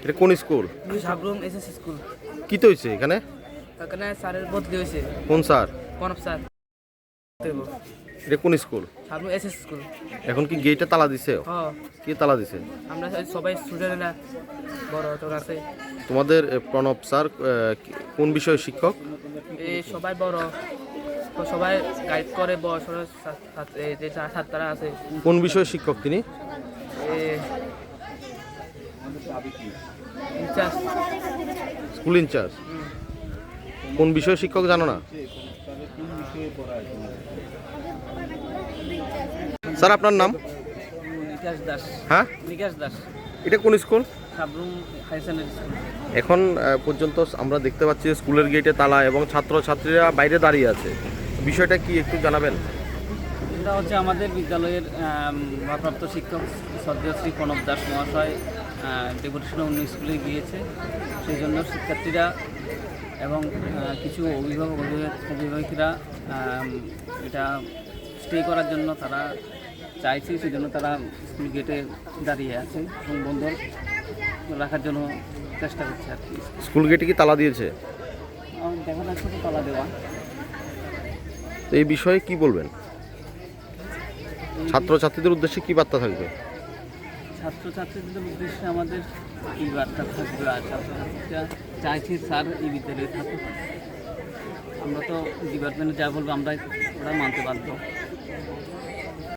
এটা কোন school? Sabroom SS school. কি তো হয়েছে এখানে? এখানে স্যারের বদলি হয়েছে। কোন স্যার? কনব স্যার। এটা কোন স্কুল? Sabroom SS school. এখন কি গেটে তালা দিছে? হ্যাঁ। কি তালা দিছে? আমরা সবাই স্টুডেন্টরা বড় তোর আছে। তোমাদের প্রণব স্যার কোন বিষয়ের শিক্ষক? এই সবাই বড়, তো সবাই গাইড করে, বড় যে ছাত্ররা আছে। কোন বিষয়ের শিক্ষক তিনি? Incharge, school incharge. কোন বিষয়ের শিক্ষক জানো না? স্যার আপনার নাম? নিকাশ দাস। হ্যাঁ, নিকাশ দাস। এটা কোন school? Sabroom high secondary school. এখন পর্যন্ত আমরা দেখতে পাচ্ছি স্কুলের গেটে তালা এবং ছাত্রছাত্রীরা বাইরে দাঁড়িয়ে আছে। বিষয়টা কি একটু জানাবেন? এটা হচ্ছে আমাদের বিদ্যালয়ের ভারপ্রাপ্ত শিক্ষক শ্রদ্ধেয় শ্রী প্রণব দাস মহাশয় ডেপুটেশনে অন্য স্কুলে গিয়েছে। সেই জন্য শিক্ষার্থীরা এবং কিছু অভিভাবকরা এটা স্টে করার জন্য তারা চাইছে, সেই জন্য তারা স্কুল গেটে দাঁড়িয়ে আছে এবং বন্ধ রাখার জন্য চেষ্টা করছে আর কি। স্কুল গেটে কি তালা দিয়েছে? দেখা যাচ্ছে তো তালা দেওয়া। তো এই বিষয়ে কি বলবেন? ছাত্রছাত্রীদের উদ্দেশ্যে কি বার্তা থাকবে? ছাত্রছাত্রীদের উদ্দেশ্যে আমাদের কী বার্তা থাকবে? আর ছাত্রছাত্রীরা চাইছি স্যার এই বিদ্যালয়ে থাকুক। আমরা তো ডিপার্টমেন্টে যা বলবো ওরা মানতে বাধ্য।